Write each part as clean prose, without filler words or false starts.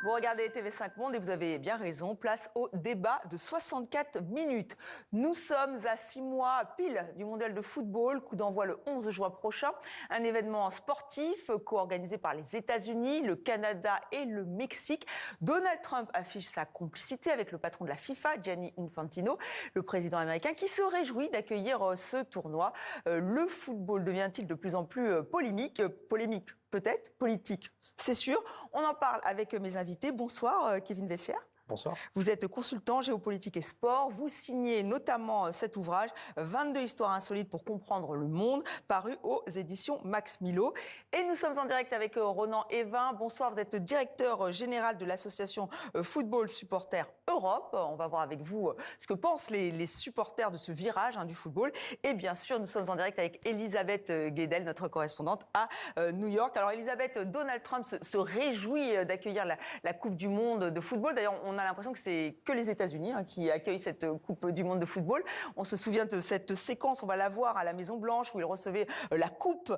Vous regardez TV5 Monde et vous avez bien raison. Place au débat de 64 minutes. Nous sommes à 6 mois pile du mondial de football. Coup d'envoi le 11 juin prochain. Un événement sportif co-organisé par les États-Unis, le Canada et le Mexique. Donald Trump affiche sa complicité avec le patron de la FIFA, Gianni Infantino, le président américain, qui se réjouit d'accueillir ce tournoi. Le football devient-il de plus en plus polémique? Polémique peut-être, politique, c'est sûr. On en parle avec mes invités. Bonsoir, Kevin Vessière. Bonsoir. Vous êtes consultant géopolitique et sport. Vous signez notamment cet ouvrage, 22 histoires insolites pour comprendre le monde, paru aux éditions Max Milo. Et nous sommes en direct avec Ronan Evin. Bonsoir, vous êtes directeur général de l'association Football Supporters Europe. On va voir avec vous ce que pensent les supporters de ce virage du football. Et bien sûr, nous sommes en direct avec Elisabeth Guedel, notre correspondante à New York. Alors Elisabeth, Donald Trump se réjouit d'accueillir la Coupe du Monde de football. D'ailleurs, on a l'impression que c'est que les États-Unis qui accueillent cette Coupe du Monde de football. On se souvient de cette séquence, on va la voir à la Maison-Blanche, où il recevait la coupe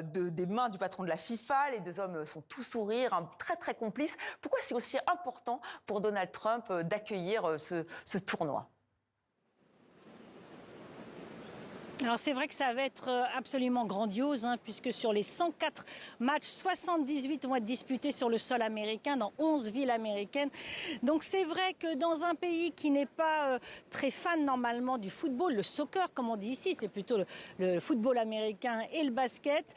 des mains du patron de la FIFA. Les deux hommes sont tous sourires, très très complices. Pourquoi c'est aussi important pour Donald Trump d'accueillir ce tournoi ? Alors c'est vrai que ça va être absolument grandiose, puisque sur les 104 matchs, 78 vont être disputés sur le sol américain, dans 11 villes américaines. Donc c'est vrai que dans un pays qui n'est pas très fan normalement du football, le soccer comme on dit ici, c'est plutôt le football américain et le basket,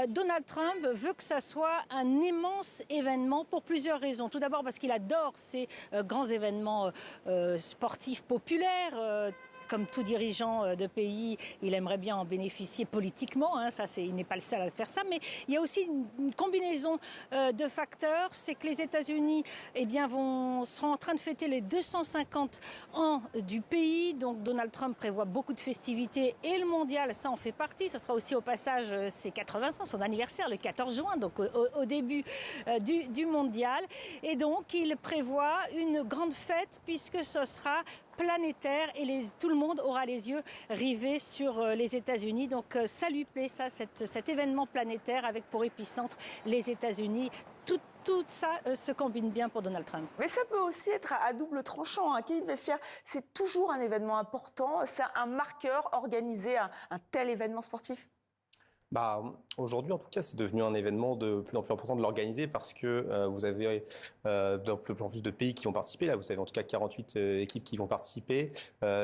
Donald Trump veut que ça soit un immense événement pour plusieurs raisons. Tout d'abord parce qu'il adore ces grands événements sportifs populaires. Comme tout dirigeant de pays, il aimerait bien en bénéficier politiquement. Il n'est pas le seul à faire ça. Mais il y a aussi une combinaison de facteurs. C'est que les États-Unis seront en train de fêter les 250 ans du pays. Donc Donald Trump prévoit beaucoup de festivités. Et le mondial, ça en fait partie. Ça sera aussi au passage ses 80 ans, son anniversaire, le 14 juin, donc au début du mondial. Et donc il prévoit une grande fête puisque ce sera planétaire et tout le monde aura les yeux rivés sur les États-Unis. Donc ça lui plaît, ça, cet événement planétaire avec pour épicentre les États-Unis. Tout ça se combine bien pour Donald Trump. Mais ça peut aussi être à double tranchant. Kevin Vessière, c'est toujours un événement important. C'est un marqueur organisé un tel événement sportif ? Aujourd'hui, en tout cas, c'est devenu un événement de plus en plus important de l'organiser parce que vous avez de plus en plus de pays qui vont participer. Là, vous avez en tout cas 48 équipes qui vont participer.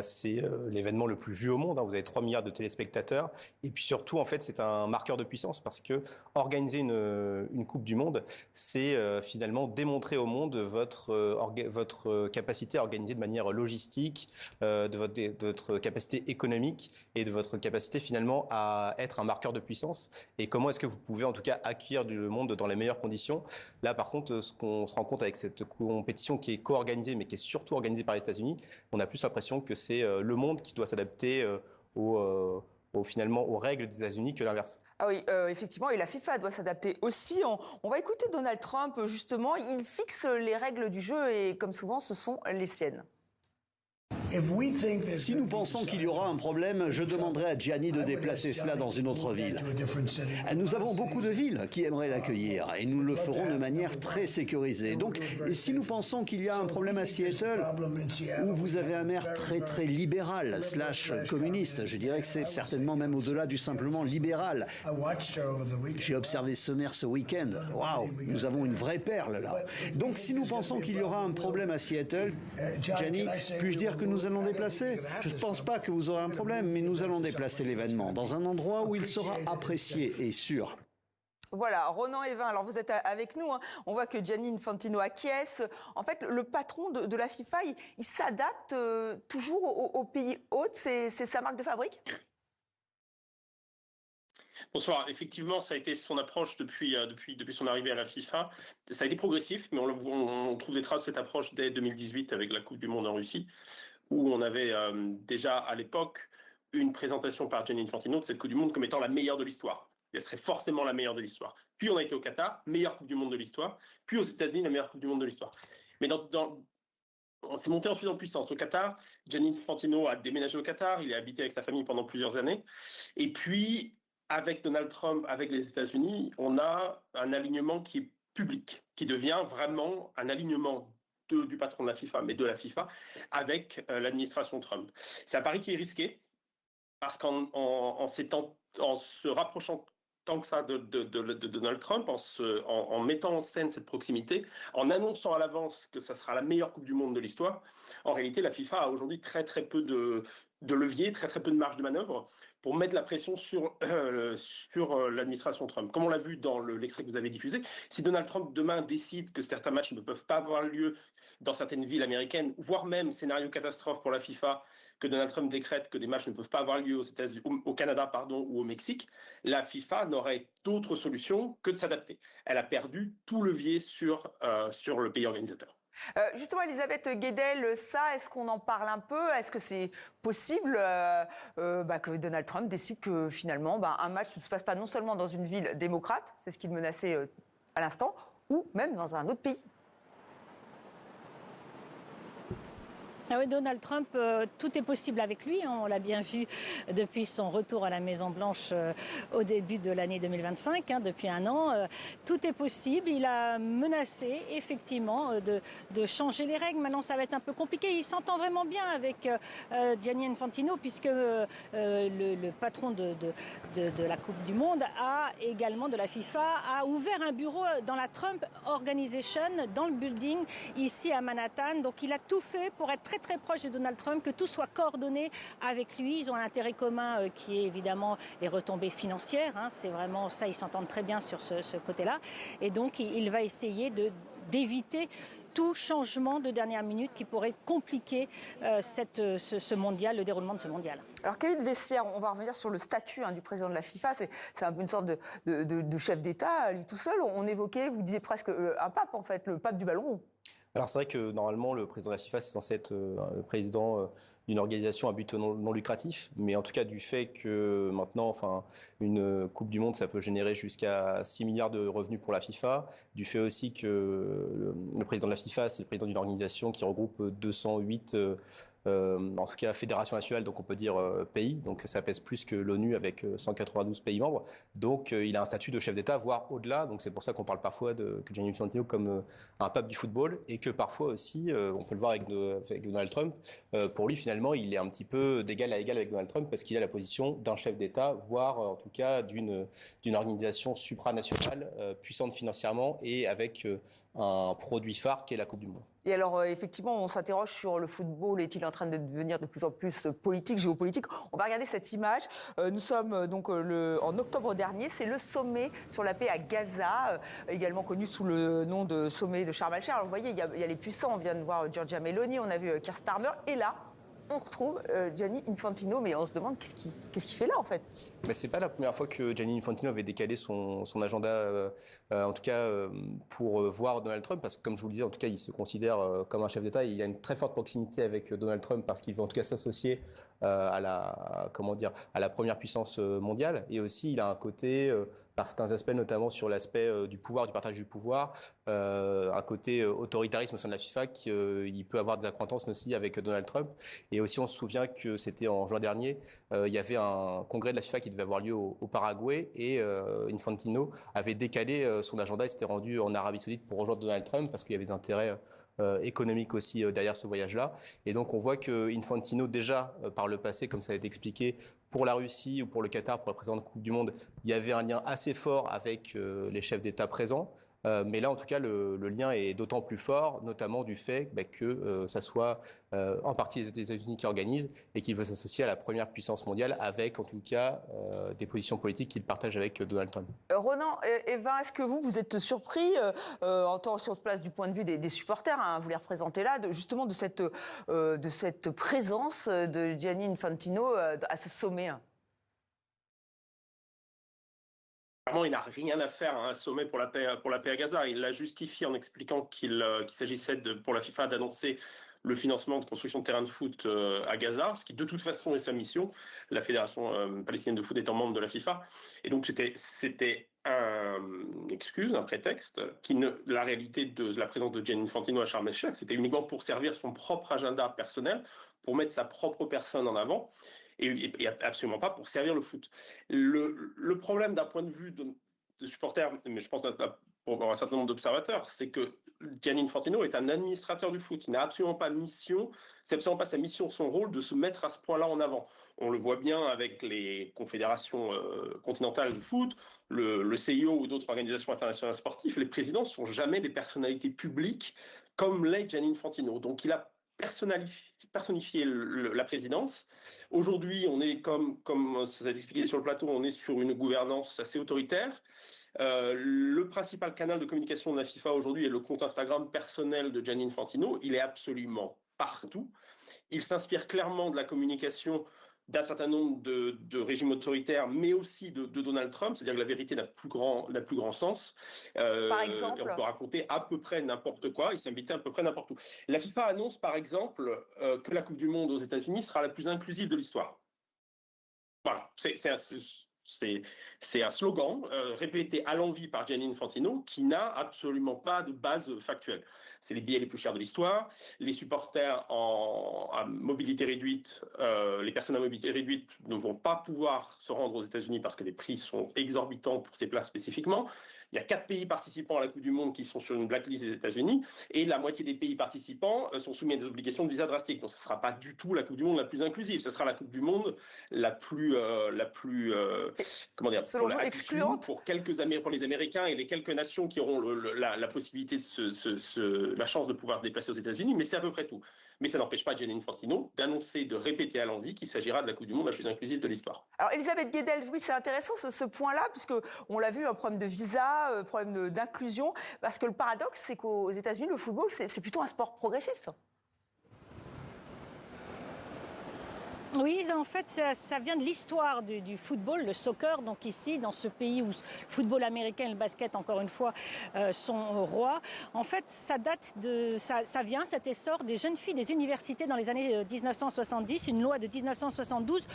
C'est l'événement le plus vu au monde. Vous avez 3 milliards de téléspectateurs. Et puis surtout, en fait, c'est un marqueur de puissance parce que organiser une Coupe du Monde, c'est finalement démontrer au monde votre capacité à organiser de manière logistique, de votre capacité économique et de votre capacité finalement à être un marqueur de puissance. Et comment est-ce que vous pouvez en tout cas accueillir le monde dans les meilleures conditions. Là par contre, ce qu'on se rend compte avec cette compétition qui est co-organisée mais qui est surtout organisée par les États-Unis, on a plus l'impression que c'est le monde qui doit s'adapter finalement aux règles des États-Unis que l'inverse. Ah oui, effectivement, et la FIFA doit s'adapter aussi. On va écouter Donald Trump, justement. Il fixe les règles du jeu et comme souvent, ce sont les siennes. Si nous pensons qu'il y aura un problème, je demanderai à Gianni de déplacer cela dans une autre ville. Nous avons beaucoup de villes qui aimeraient l'accueillir et nous le ferons de manière très sécurisée. Donc, si nous pensons qu'il y a un problème à Seattle, où vous avez un maire très libéral, / communiste, je dirais que c'est certainement même au-delà du simplement libéral. J'ai observé ce maire ce week-end. Waouh, nous avons une vraie perle là. Donc, si nous pensons qu'il y aura un problème à Seattle, Gianni, puis-je dire que nous allons déplacer? Je ne pense pas que vous aurez un problème, mais nous allons déplacer l'événement dans un endroit où il sera apprécié et sûr. Voilà, Ronan Evin, alors vous êtes avec nous, on voit que Gianni Infantino acquiesce. En fait, le patron de la FIFA, il s'adapte toujours aux pays hôtes, c'est sa marque de fabrique ? Bonsoir. Effectivement, ça a été son approche depuis son arrivée à la FIFA. Ça a été progressif, mais on trouve des traces de cette approche dès 2018 avec la Coupe du Monde en Russie, où on avait déjà à l'époque une présentation par Gianni Infantino de cette Coupe du Monde comme étant la meilleure de l'histoire. Elle serait forcément la meilleure de l'histoire. Puis on a été au Qatar, meilleure Coupe du Monde de l'histoire. Puis aux États-Unis, la meilleure Coupe du Monde de l'histoire. Mais on s'est monté ensuite en puissance. Au Qatar, Gianni Infantino a déménagé au Qatar, il est habité avec sa famille pendant plusieurs années. Et puis, avec Donald Trump, avec les États-Unis, on a un alignement qui est public, qui devient vraiment un alignement du patron de la FIFA, mais de la FIFA, avec l'administration Trump. C'est un pari qui est risqué, parce qu'en se rapprochant tant que ça de Donald Trump, en mettant en scène cette proximité, en annonçant à l'avance que ça sera la meilleure Coupe du Monde de l'histoire, en réalité, la FIFA a aujourd'hui très peu de levier, très peu de marge de manœuvre pour mettre la pression sur l'administration Trump. Comme on l'a vu dans l'extrait que vous avez diffusé, si Donald Trump demain décide que certains matchs ne peuvent pas avoir lieu dans certaines villes américaines, voire même scénario catastrophe pour la FIFA, que Donald Trump décrète que des matchs ne peuvent pas avoir lieu au Canada ou au Mexique, la FIFA n'aurait d'autre solution que de s'adapter. Elle a perdu tout levier sur le pays organisateur. Justement, Elisabeth Guedel, ça, est-ce qu'on en parle un peu? Est-ce que c'est possible que Donald Trump décide que finalement, un match ne se passe pas non seulement dans une ville démocrate, c'est ce qu'il menaçait à l'instant, ou même dans un autre pays? Ah oui, Donald Trump, tout est possible avec lui. On l'a bien vu depuis son retour à la Maison-Blanche au début de l'année 2025, depuis un an. Tout est possible. Il a menacé, effectivement, de changer les règles. Maintenant, ça va être un peu compliqué. Il s'entend vraiment bien avec Gianni Infantino, puisque le patron de la Coupe du Monde de la FIFA, a ouvert un bureau dans la Trump Organization, dans le building, ici à Manhattan. Donc, il a tout fait pour être très proche de Donald Trump, que tout soit coordonné avec lui. Ils ont un intérêt commun qui est évidemment les retombées financières. C'est vraiment ça, ils s'entendent très bien sur ce côté-là. Et donc, il va essayer d'éviter tout changement de dernière minute qui pourrait compliquer ce mondial, le déroulement de ce mondial. Alors, Kevin Vessière, on va revenir sur le statut du président de la FIFA. C'est un peu une sorte de chef d'État, lui tout seul. On évoquait, vous disiez presque un pape, en fait, le pape du ballon rond. Alors c'est vrai que normalement le président de la FIFA c'est censé être le président d'une organisation à but non lucratif, mais en tout cas du fait que maintenant, une Coupe du Monde ça peut générer jusqu'à 6 milliards de revenus pour la FIFA, du fait aussi que le président de la FIFA c'est le président d'une organisation qui regroupe 208 en tout cas fédération nationale, donc on peut dire pays, donc ça pèse plus que l'ONU avec 192 pays membres, donc il a un statut de chef d'État, voire au-delà, donc c'est pour ça qu'on parle parfois de Gianni Infantino comme un pape du football, et que parfois aussi, on peut le voir avec Donald Trump, pour lui finalement il est un petit peu d'égal à égal avec Donald Trump, parce qu'il a la position d'un chef d'État, voire en tout cas d'une organisation supranationale, puissante financièrement, et avec un produit phare qui est la Coupe du Monde. Et alors, effectivement, on s'interroge sur le football. Est-il en train de devenir de plus en plus politique, géopolitique? On va regarder cette image. Nous sommes donc en octobre dernier. C'est le sommet sur la paix à Gaza, également connu sous le nom de sommet de Sharm el-Sheikh. Alors, vous voyez, il y a les puissants. On vient de voir Giorgia Meloni, on a vu Keir Starmer. Et là, on retrouve Gianni Infantino, mais on se demande qu'est-ce qu'il fait là en fait. Mais c'est pas la première fois que Gianni Infantino avait décalé son agenda, en tout cas pour voir Donald Trump, parce que comme je vous le disais, en tout cas, il se considère comme un chef d'État. Il a une très forte proximité avec Donald Trump parce qu'il veut en tout cas s'associer à la première puissance mondiale. Et aussi, il a un côté, par certains aspects, notamment sur l'aspect du pouvoir, du partage du pouvoir, un côté autoritarisme au sein de la FIFA, qu'il peut avoir des accointances aussi avec Donald Trump. Et aussi, on se souvient que c'était en juin dernier, il y avait un congrès de la FIFA qui devait avoir lieu au Paraguay, et Infantino avait décalé son agenda et s'était rendu en Arabie Saoudite pour rejoindre Donald Trump parce qu'il y avait des intérêts économique aussi derrière ce voyage-là. Et donc on voit que Infantino, déjà par le passé, comme ça a été expliqué, pour la Russie ou pour le Qatar, pour la présidente de la Coupe du Monde, il y avait un lien assez fort avec les chefs d'État présents. Mais là, en tout cas, le lien est d'autant plus fort, notamment du fait que ça soit en partie les États-Unis qui organisent et qu'il veut s'associer à la première puissance mondiale avec, en tout cas, des positions politiques qu'il partage avec Donald Trump. Ronan, Eva, est-ce que vous êtes surpris, en tant sur place du point de vue des supporters, vous les représentez là, justement de cette présence de Gianni Infantino à ce sommet? Clairement, il n'a rien à faire à un sommet pour la paix à Gaza. Il l'a justifié en expliquant qu'il s'agissait pour la FIFA d'annoncer le financement de construction de terrains de foot à Gaza, ce qui de toute façon est sa mission, la Fédération palestinienne de foot étant membre de la FIFA. Et donc c'était une excuse, un prétexte, la réalité de la présence de Gianni Infantino à Sharm el-Sheikh, c'était uniquement pour servir son propre agenda personnel, pour mettre sa propre personne en avant, et absolument pas pour servir le foot. Le problème d'un point de vue de supporters, mais je pense pour un certain nombre d'observateurs, c'est que Gianni Infantino est un administrateur du foot. Il n'a absolument pas mission, c'est absolument pas sa mission, son rôle de se mettre à ce point-là en avant. On le voit bien avec les confédérations continentales de foot, le CIO ou d'autres organisations internationales sportives. Les présidents ne sont jamais des personnalités publiques comme l'est Gianni Infantino. Donc il a personnifié la présidence. Aujourd'hui, on est, comme ça a été expliqué sur le plateau, on est sur une gouvernance assez autoritaire. Le principal canal de communication de la FIFA aujourd'hui est le compte Instagram personnel de Gianni Infantino. Il est absolument partout. Il s'inspire clairement de la communication d'un certain nombre de régimes autoritaires, mais aussi de Donald Trump, c'est-à-dire que la vérité n'a plus grand sens. Par exemple, on peut raconter à peu près n'importe quoi, il s'invitait à peu près n'importe où. La FIFA annonce par exemple que la Coupe du Monde aux États-Unis sera la plus inclusive de l'histoire. Voilà, c'est un slogan répété à l'envi par Gianni Infantino qui n'a absolument pas de base factuelle. C'est les billets les plus chers de l'histoire. Les supporters à mobilité réduite, les personnes à mobilité réduite ne vont pas pouvoir se rendre aux États-Unis parce que les prix sont exorbitants pour ces places spécifiquement. Il y a 4 pays participants à la Coupe du Monde qui sont sur une blacklist des États-Unis et la moitié des pays participants sont soumis à des obligations de visa drastiques. Donc ce ne sera pas du tout la Coupe du Monde la plus inclusive. Ce sera la Coupe du Monde la plus comment dire, selon vous, excluante pour les Américains et les quelques nations qui auront la possibilité la chance de pouvoir se déplacer aux États-Unis. Mais c'est à peu près tout. Mais ça n'empêche pas Gianni Infantino d'annoncer, de répéter à l'envi qu'il s'agira de la Coupe du Monde la plus inclusive de l'histoire. Alors, Elisabeth Guedel, oui, c'est intéressant ce point-là, puisqu'on l'a vu, un problème de visa, problème d'inclusion, parce que le paradoxe, c'est qu'aux États-Unis, le football, c'est plutôt un sport progressiste. Oui, en fait, ça vient de l'histoire du football, le soccer. Donc ici, dans ce pays où le football américain et le basket, encore une fois, sont rois. En fait, ça vient, cet essor des jeunes filles des universités dans les années 1970. Une loi de 1972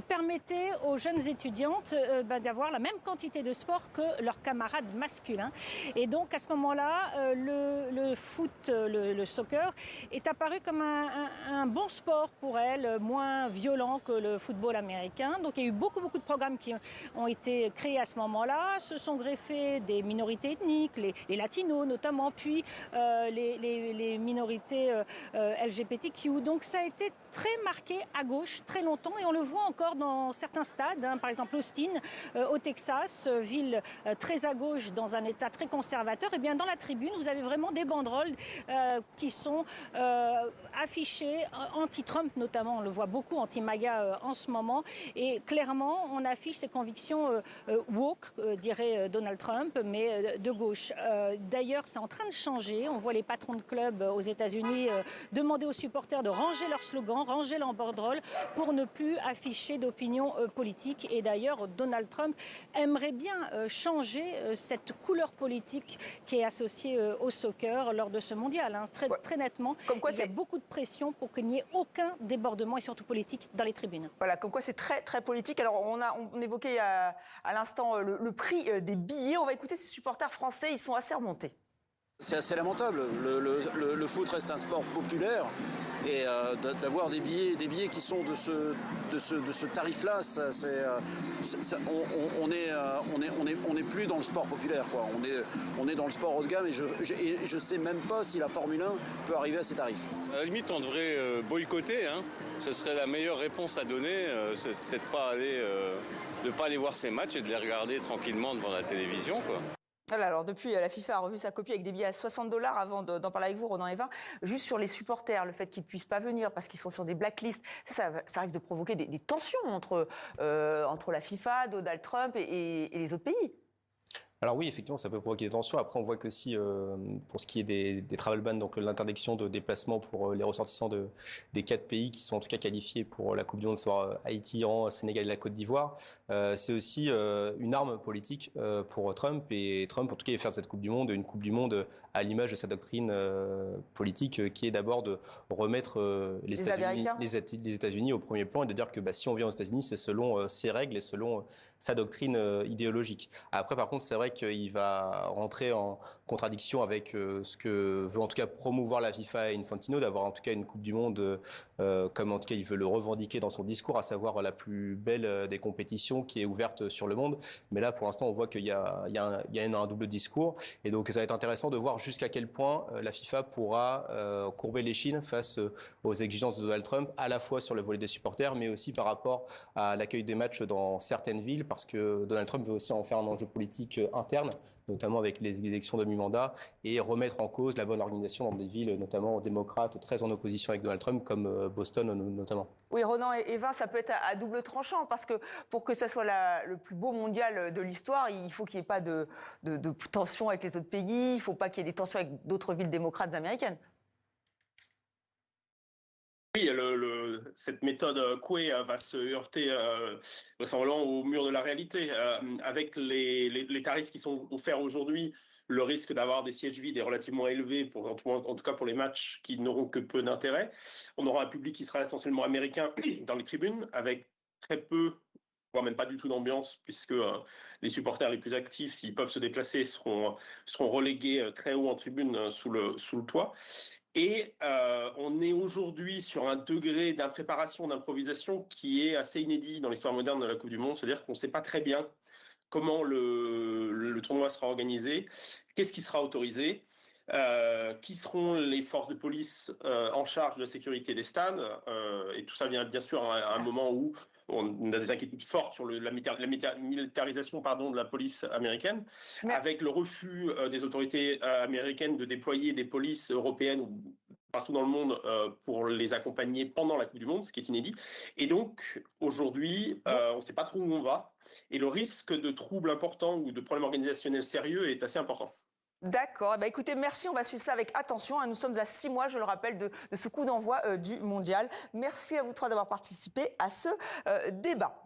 permettait aux jeunes étudiantes d'avoir la même quantité de sport que leurs camarades masculins. Et donc, à ce moment-là, le foot, le soccer, est apparu comme un bon sport pour elles, moins violent que le football américain. Donc il y a eu beaucoup de programmes qui ont été créés à ce moment-là. Se sont greffés des minorités ethniques, les latinos notamment, puis les minorités LGBTQ. Donc ça a été très marqué à gauche très longtemps et on le voit encore dans certains stades, hein, par exemple Austin au Texas, ville très à gauche dans un état très conservateur. Et bien dans la tribune vous avez vraiment des banderoles qui sont affichées anti-Trump notamment, on le voit beaucoup, anti-MAGA en ce moment, et clairement on affiche ses convictions woke, dirait Donald Trump, mais de gauche. D'ailleurs c'est en train de changer, on voit les patrons de clubs aux États-Unis demander aux supporters de ranger leur slogan, ranger leur banderole pour ne plus afficher d'opinion politique. Et d'ailleurs Donald Trump aimerait bien changer cette couleur politique qui est associée au soccer lors de ce mondial, hein, très nettement. Comme quoi, il y a beaucoup de pression pour qu'il n'y ait aucun débordement et surtout politique dans les tribunes. Voilà, comme quoi c'est très politique. Alors on évoquait à l'instant le prix des billets. On va écouter ces supporters français, ils sont assez remontés. C'est assez lamentable. Le foot reste un sport populaire et d'avoir des billets qui sont de ce tarif-là, on n'est plus dans le sport populaire, quoi. On est dans le sport haut de gamme et je sais même pas si la Formule 1 peut arriver à ces tarifs. À la limite, on devrait boycotter. Hein. Ce serait la meilleure réponse à donner, c'est de pas aller voir ces matchs et de les regarder tranquillement devant la télévision, quoi. Alors depuis, la FIFA a revu sa copie avec des billets à $60 avant d'en parler avec vous, Ronan Evin. Juste sur les supporters, le fait qu'ils ne puissent pas venir parce qu'ils sont sur des blacklists, ça risque de provoquer des tensions entre la FIFA, Donald Trump et les autres pays. Alors oui, effectivement, ça peut provoquer des tensions. Après, on voit que si, pour ce qui est des travel bans, donc l'interdiction de déplacement pour les ressortissants des 4 pays qui sont en tout cas qualifiés pour la Coupe du Monde, soit Haïti, Iran, Sénégal et la Côte d'Ivoire, c'est aussi une arme politique pour Trump. Et Trump, en tout cas, il veut faire cette Coupe du Monde une Coupe du Monde à l'image de sa doctrine politique, qui est d'abord de remettre les États-Unis au premier plan et de dire que si on vient aux États-Unis, c'est selon ses règles et selon sa doctrine idéologique. Après, par contre, c'est vrai qu'il va rentrer en contradiction avec ce que veut en tout cas promouvoir la FIFA et Infantino, d'avoir en tout cas une Coupe du Monde comme en tout cas il veut le revendiquer dans son discours, à savoir la plus belle des compétitions qui est ouverte sur le monde. Mais là, pour l'instant, on voit qu'il y a un double discours. Et donc, ça va être intéressant de voir jusqu'à quel point la FIFA pourra courber l'échine face aux exigences de Donald Trump, à la fois sur le volet des supporters, mais aussi par rapport à l'accueil des matchs dans certaines villes, parce que Donald Trump veut aussi en faire un enjeu politique interne, notamment avec les élections de mi-mandat, et remettre en cause la bonne organisation dans des villes, notamment démocrates, très en opposition avec Donald Trump, comme Boston notamment. Oui, Ronan et Eva, ça peut être à double tranchant, parce que pour que ça soit le plus beau mondial de l'histoire, il faut qu'il n'y ait pas de tensions avec les autres pays, il ne faut pas qu'il y ait des tensions avec d'autres villes démocrates américaines. Oui, cette méthode Coué va se heurter vraisemblablement au mur de la réalité. Avec les tarifs qui sont offerts aujourd'hui, le risque d'avoir des sièges vides est relativement élevé, en tout cas pour les matchs qui n'auront que peu d'intérêt. On aura un public qui sera essentiellement américain dans les tribunes, avec très peu, voire même pas du tout d'ambiance, puisque les supporters les plus actifs, s'ils peuvent se déplacer, seront relégués très haut en tribune sous le toit. Et on est aujourd'hui sur un degré d'impréparation, d'improvisation qui est assez inédit dans l'histoire moderne de la Coupe du Monde. C'est-à-dire qu'on ne sait pas très bien comment le tournoi sera organisé, qu'est-ce qui sera autorisé, qui seront les forces de police en charge de la sécurité des stades. Et tout ça vient bien sûr à un moment où on a des inquiétudes fortes sur la militarisation de la police américaine, avec le refus des autorités américaines de déployer des polices européennes partout dans le monde pour les accompagner pendant la Coupe du Monde, ce qui est inédit. Et donc, aujourd'hui, on ne sait pas trop où on va. Et le risque de troubles importants ou de problèmes organisationnels sérieux est assez important. D'accord. Écoutez, merci. On va suivre ça avec attention. Nous sommes à 6 mois, je le rappelle, de ce coup d'envoi du mondial. Merci à vous trois d'avoir participé à ce débat.